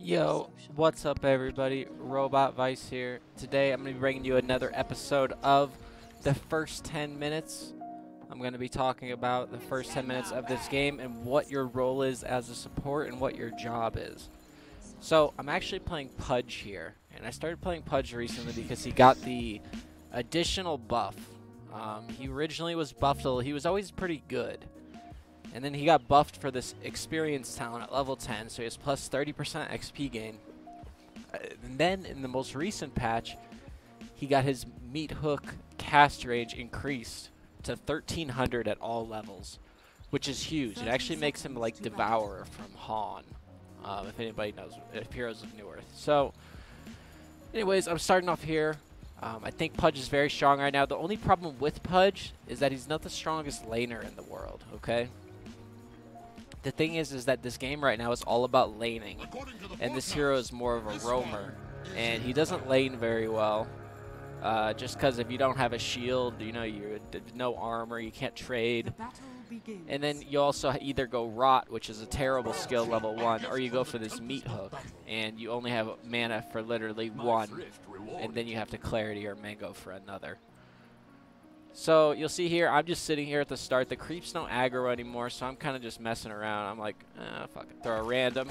Yo, what's up everybody? Robot Vice here. Today I'm going to be bringing you another episode of the first 10 minutes. I'm going to be talking about the first 10 minutes of this game and what your role is as a support and what your job is. So I'm actually playing Pudge here, and I started playing Pudge recently because he got the additional buff. He originally was buffed, he was always pretty good. And then he got buffed for this experience talent at level 10, so he has plus 30% XP gain. And then in the most recent patch, he got his meat hook cast range increased to 1300 at all levels, which is huge. It actually makes him like Devourer from Han, if anybody knows, if Heroes of New Earth. So, anyways, I'm starting off here. I think Pudge is very strong right now. The only problem with Pudge is that he's not the strongest laner in the world, okay? The thing is that this game right now is all about laning, and this hero is more of a roamer, and he doesn't lane very well, just because if you don't have a shield, you know, you no armor, you can't trade, and then you also either go rot, which is a terrible skill level 1, or you go for this meat hook, and you only have mana for literally 1, and then you have to clarity or mango for another. So you'll see here, I'm just sitting here at the start. The creeps don't aggro anymore, so I'm kind of just messing around. I'm like, fuck it, throw a random.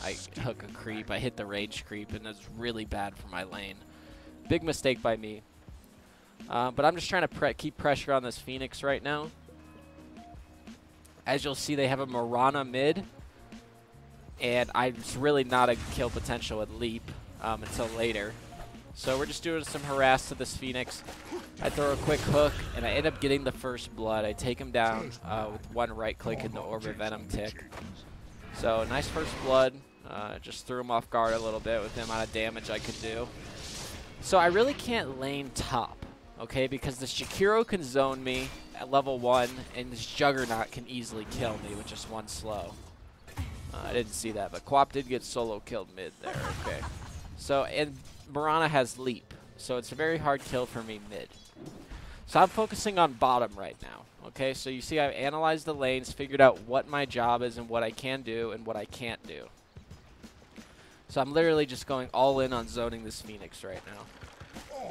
I hook a creep. I hit the rage creep, and that's really bad for my lane. Big mistake by me. But I'm just trying to keep pressure on this Phoenix right now. As you'll see, they have a Mirana mid, and I'm really not a kill potential with Leap until later. So we're just doing some harass to this Phoenix. I throw a quick hook, and I end up getting the first blood. I take him down with one right click in the Orb of Venom tick. So nice first blood. Just threw him off guard a little bit with the amount of damage I could do. So I really can't lane top, okay, because this Shakiro can zone me at level 1, and this Juggernaut can easily kill me with just one slow. I didn't see that, but Quap did get solo killed mid there, okay. So, and Mirana has Leap, so it's a very hard kill for me mid. So I'm focusing on bottom right now, okay? So you see I've analyzed the lanes, figured out what my job is and what I can do and what I can't do. So I'm literally just going all in on zoning this Phoenix right now.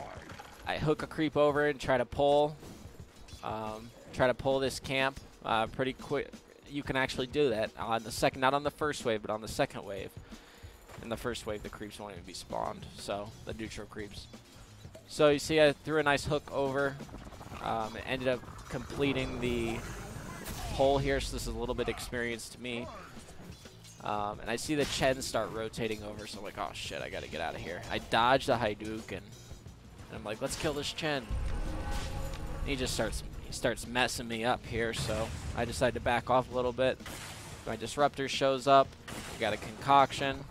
I hook a creep over and try to pull this camp pretty quick. You can actually do that on the second, not on the first wave, but on the second wave. In the first wave, the creeps won't even be spawned, so the neutral creeps. So you see I threw a nice hook over. It ended up completing the hole here, so this is a little bit experience to me. And I see the Chen start rotating over, so I'm like, oh shit, I gotta get out of here. I dodged the Hadouken, and I'm like, let's kill this Chen. And he starts messing me up here, so I decided to back off a little bit. My Disruptor shows up. We got a concoction.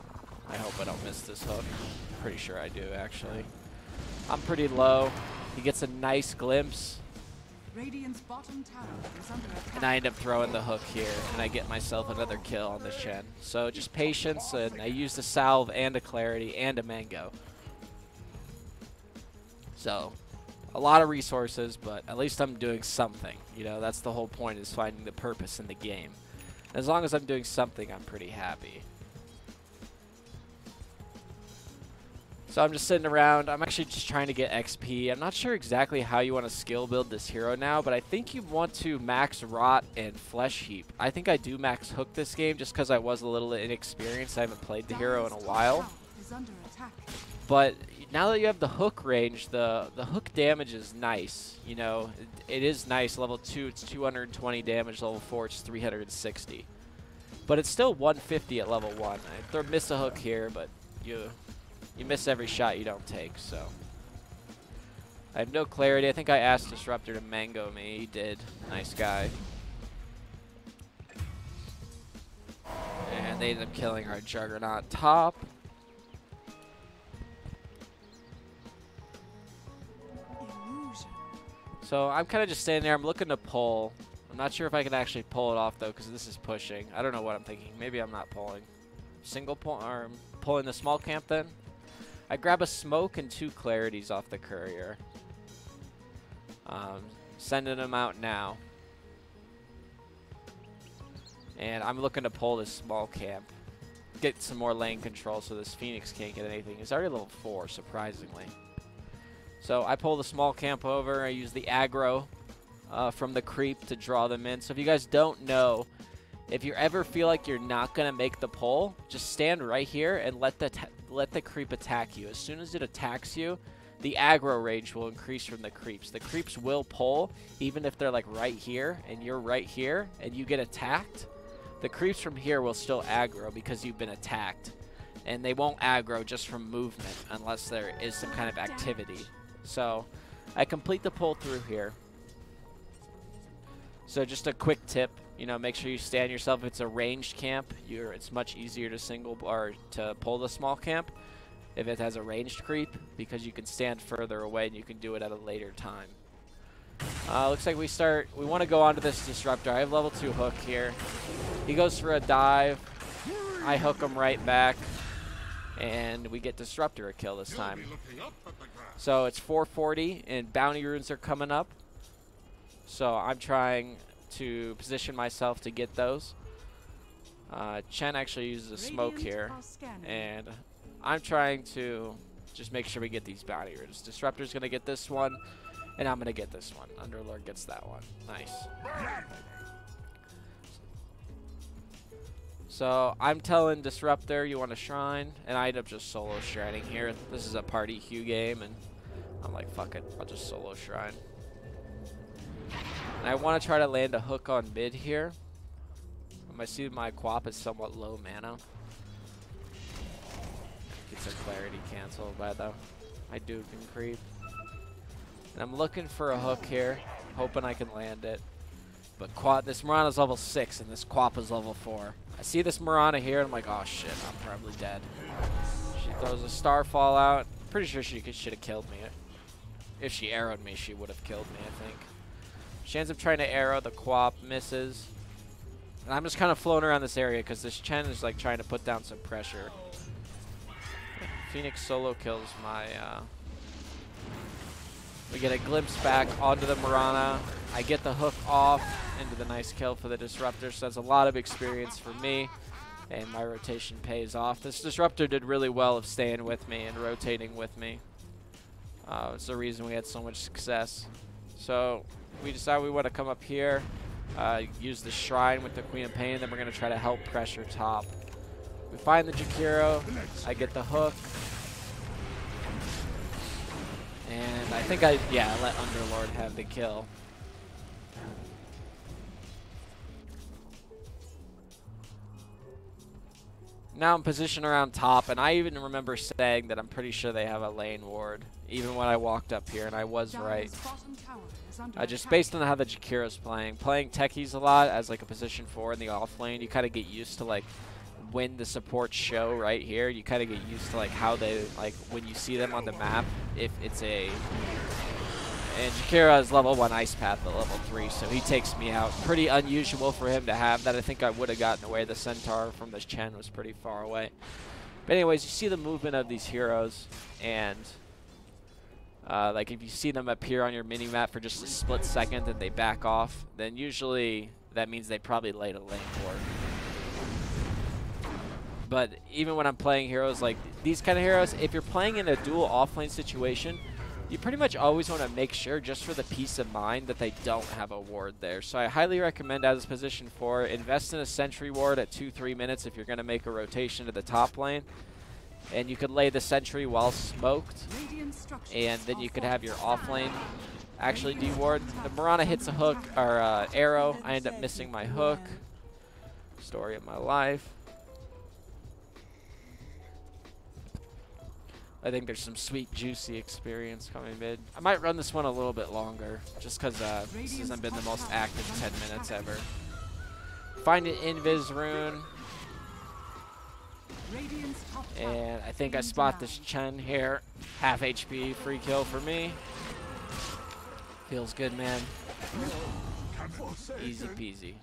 I hope I don't miss this hook. Pretty sure I do, actually. I'm pretty low. He gets a nice glimpse. Radiant's bottom tower is under attack. And I end up throwing the hook here, and I get myself another kill on this Shen. So just patience, and I used a salve and a clarity and a mango. So a lot of resources, but at least I'm doing something. You know, that's the whole point, is finding the purpose in the game. As long as I'm doing something, I'm pretty happy. So I'm just sitting around. I'm actually just trying to get XP. I'm not sure exactly how you want to skill build this hero now, but I think you want to max Rot and Flesh Heap. I think I do max Hook this game just because I was a little inexperienced. I haven't played the hero in a while. But now that you have the hook range, the hook damage is nice. You know, it is nice. Level 2, it's 220 damage. Level 4, it's 360. But it's still 150 at level 1. I miss a hook here, but you miss every shot you don't take, so. I have no clarity. I think I asked Disruptor to mango me. He did. Nice guy. And they ended up killing our Juggernaut top. So I'm kind of just standing there. I'm looking to pull. I'm not sure if I can actually pull it off, though, because this is pushing. I don't know what I'm thinking. Maybe I'm not pulling. Single pull, or pulling the small camp, then? I grab a smoke and 2 clarities off the courier. Sending them out now. And I'm looking to pull this small camp. get some more lane control so this Phoenix can't get anything. He's already level 4, surprisingly. So I pull the small camp over. I use the aggro from the creep to draw them in. So if you guys don't know, if you ever feel like you're not going to make the pull, just stand right here and let the creep attack you. As soon as it attacks you, the aggro range will increase from the creeps. The creeps will pull, even if they're like right here and you're right here and you get attacked. The creeps from here will still aggro because you've been attacked. And they won't aggro just from movement unless there is some kind of activity. So I complete the pull through here. So just a quick tip, you know, make sure you stand yourself. If it's a ranged camp, it's much easier to pull the small camp if it has a ranged creep, because you can stand further away and you can do it at a later time. Looks like we want to go onto this disruptor. I have level 2 hook here. He goes for a dive. I hook him right back, and we get disruptor a kill this time. So it's 440 and bounty runes are coming up. So I'm trying to position myself to get those. Chen actually uses a smoke here, and I'm trying to just make sure we get these bounty runes. Disruptor's going to get this one, and I'm going to get this one. Underlord gets that one. Nice. So I'm telling Disruptor, you want a shrine, and I end up just solo shrining here. This is a party queue game, and I'm like, fuck it, I'll just solo shrine. And I want to try to land a hook on mid here. I see my Quap is somewhat low mana. Gets a clarity cancel by the my Duke and creep. And I'm looking for a hook here, hoping I can land it. But this Mirana's level 6 and this Quap is level 4. I see this Mirana here and I'm like, oh shit, I'm probably dead. She throws a Starfall out. Pretty sure she should have killed me. If she arrowed me, she would have killed me, I think. She ends up trying to arrow, the Quap misses. And I'm just kind of floating around this area because this Chen is like trying to put down some pressure. Phoenix solo kills my... We get a glimpse back onto the Mirana. I get the hook off into the nice kill for the Disruptor, so that's a lot of experience for me, and my rotation pays off. This Disruptor did really well of staying with me and rotating with me. It's the reason we had so much success. So we decide we want to come up here, use the Shrine with the Queen of Pain, then we're going to try to help pressure top. We find the Jakiro, I get the hook. And I think I let Underlord have the kill. Now I'm positioned around top, and I even remember saying that I'm pretty sure they have a lane ward, even when I walked up here, and I was right. Just based on how the Jakiro's playing techies a lot as like a position 4 in the off lane, you kind of get used to like when the supports show right here, you kind of get used to like how they, like when you see them on the map, if it's a... And Jakiro is level 1 Ice Path at level 3, so he takes me out. Pretty unusual for him to have that. I think I would have gotten away. The Centaur from this Chen was pretty far away. But anyways, you see the movement of these heroes, and like if you see them appear on your mini-map for just a split second and they back off, then usually that means they probably laid a lane for it. But even when I'm playing heroes like these kind of heroes, if you're playing in a dual offlane situation, you pretty much always want to make sure, just for the peace of mind, that they don't have a ward there. So I highly recommend, as position 4, invest in a sentry ward at 2-3 minutes if you're going to make a rotation to the top lane. And you could lay the sentry while smoked, and then you could have your off lane actually deward. The Mirana hits a hook, or arrow. I end up missing my hook. Story of my life. I think there's some sweet, juicy experience coming mid. I might run this one a little bit longer, just because this hasn't been the most active 10 minutes ever. Find an Invis rune. And I think I spot this Chen here. Half HP, free kill for me. Feels good, man. Easy peasy.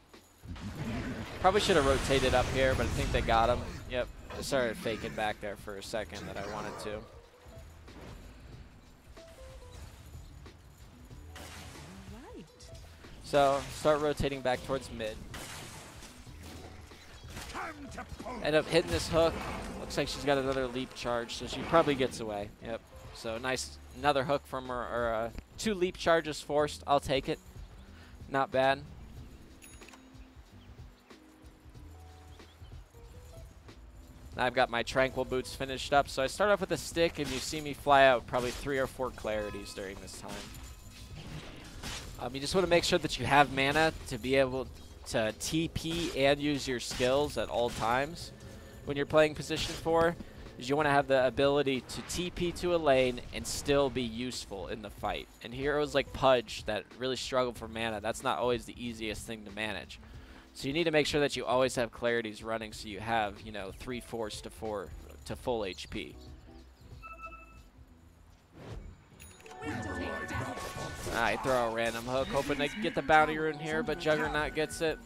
Probably should have rotated up here, but I think they got him. Yep. I started faking back there for a second that I wanted to. So, start rotating back towards mid. End up hitting this hook. Looks like she's got another leap charge, so she probably gets away. Yep. So nice, another hook from her, or 2 leap charges forced. I'll take it. Not bad. Now I've got my tranquil boots finished up. So I start off with a stick, and you see me fly out probably 3 or 4 clarities during this time. You just want to make sure that you have mana to be able to TP and use your skills at all times when you're playing position 4. Is you want to have the ability to TP to a lane and still be useful in the fight. And heroes like Pudge that really struggle for mana, that's not always the easiest thing to manage. So you need to make sure that you always have clarities running so you have, you know, 3 force to 4 to full HP. I throw a random hook, hoping to get the bounty rune here, but Juggernaut gets it.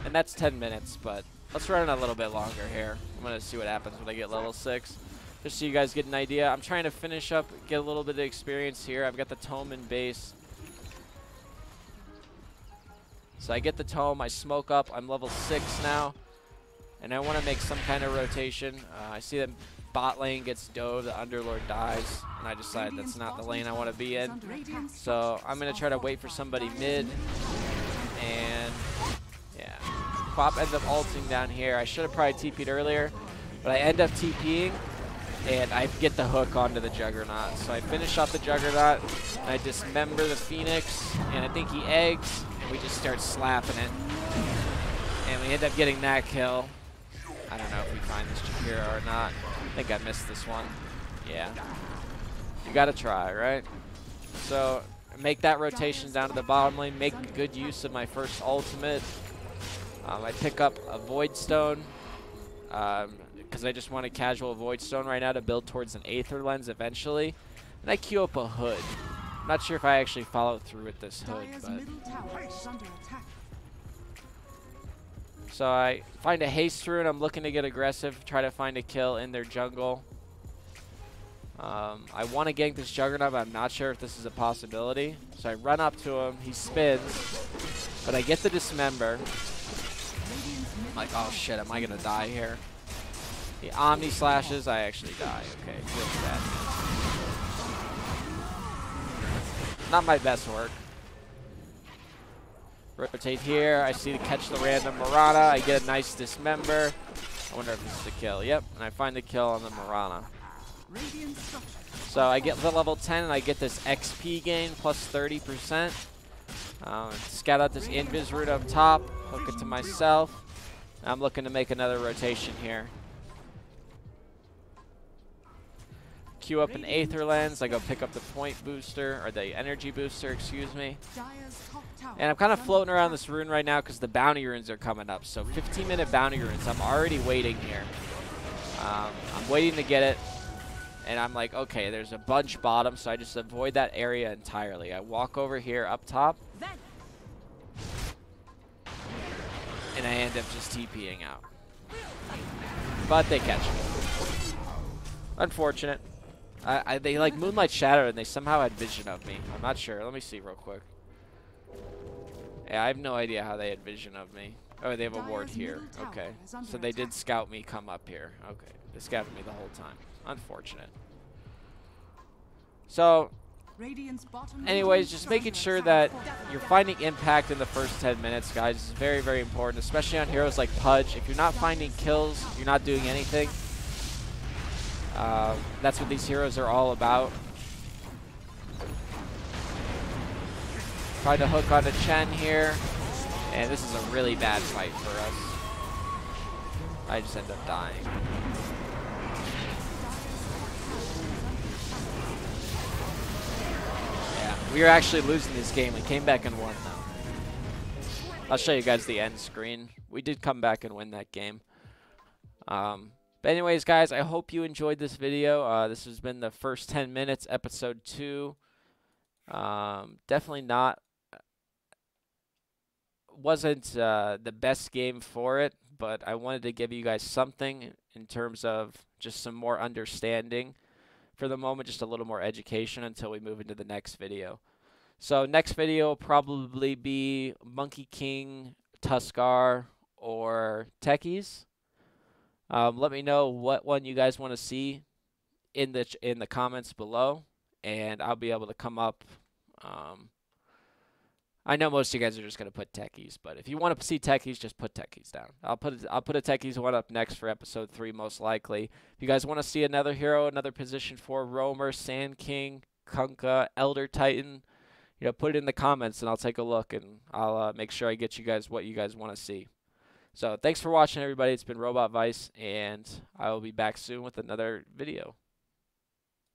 And that's 10 minutes, but let's run it a little bit longer here. I'm going to see what happens when I get level 6. Just so you guys get an idea. I'm trying to finish up, get a little bit of experience here. I've got the tome in base. So I get the tome, I smoke up, I'm level 6 now. And I want to make some kind of rotation. I see that bot lane gets dove, the Underlord dies, and I decide that's not the lane I want to be in. So I'm going to try to wait for somebody mid. And yeah, Quap ends up ulting down here. I should have probably TP'd earlier, but I end up TPing, and I get the hook onto the Juggernaut. So I finish off the Juggernaut, and I dismember the Phoenix, and I think he eggs, and we just start slapping it. And we end up getting that kill. I don't know if we find this Jakira or not. I think I missed this one. Yeah. You gotta try, right? So make that rotation down to the bottom lane, make good use of my first ultimate. I pick up a Void Stone because I just want a casual Void Stone right now to build towards an Aether Lens eventually. And I queue up a Hood. I'm not sure if I actually follow through with this Hood, but... So I find a haste rune. I'm looking to get aggressive, try to find a kill in their jungle. I want to gank this Juggernaut, but I'm not sure if this is a possibility. So I run up to him. He spins, but I get the dismember. I'm like, oh shit, am I going to die here? He Omni slashes. I actually die. Okay, feels bad. Not my best work. Rotate here. I see to catch the random Mirana. I get a nice dismember. I wonder if this is the kill. Yep, and I find the kill on the Mirana. So I get the level 10 and I get this XP gain plus 30%. Scout out this Invis route up top. Hook it to myself. I'm looking to make another rotation here. Queue up an Aether Lens. I go pick up the point booster, or the energy booster, excuse me. And I'm kind of floating around this rune right now because the bounty runes are coming up. So 15-minute bounty runes. I'm already waiting here. I'm waiting to get it. And I'm like, okay, there's a bunch bottom, so I just avoid that area entirely. I walk over here up top. And I end up just TPing out. But they catch me. Unfortunate. They like Moonlight Shadow and they somehow had vision of me. I'm not sure. Let me see real quick. Yeah, I have no idea how they had vision of me. Oh, they have a ward here. Okay. So they did scout me come up here. Okay. They scouted me the whole time. Unfortunate. So, anyways, just making sure that you're finding impact in the first 10 minutes, guys, is very, very important, especially on heroes like Pudge. If you're not finding kills, you're not doing anything. That's what these heroes are all about. Try to hook onto Chen here. And this is a really bad fight for us. I just end up dying. Yeah, we were actually losing this game. We came back and won, though. I'll show you guys the end screen. We did come back and win that game. But anyways, guys, I hope you enjoyed this video. This has been the first 10 minutes, episode 2. Definitely wasn't the best game for it, but I wanted to give you guys something in terms of just some more understanding for the moment, just a little more education until we move into the next video. So next video will probably be Monkey King, Tuskar, or techies. Let me know what one you guys want to see in the comments below, and I'll be able to come up. I know most of you guys are just gonna put techies, but if you want to see techies, just put techies down. I'll put a techies one up next for episode 3 most likely. If you guys want to see another hero, another position 4 roamer, Sand King, Kunkka, Elder Titan, put it in the comments and I'll take a look and I'll make sure I get you guys what you guys want to see. So thanks for watching, everybody. It's been Robot Vice, and I will be back soon with another video.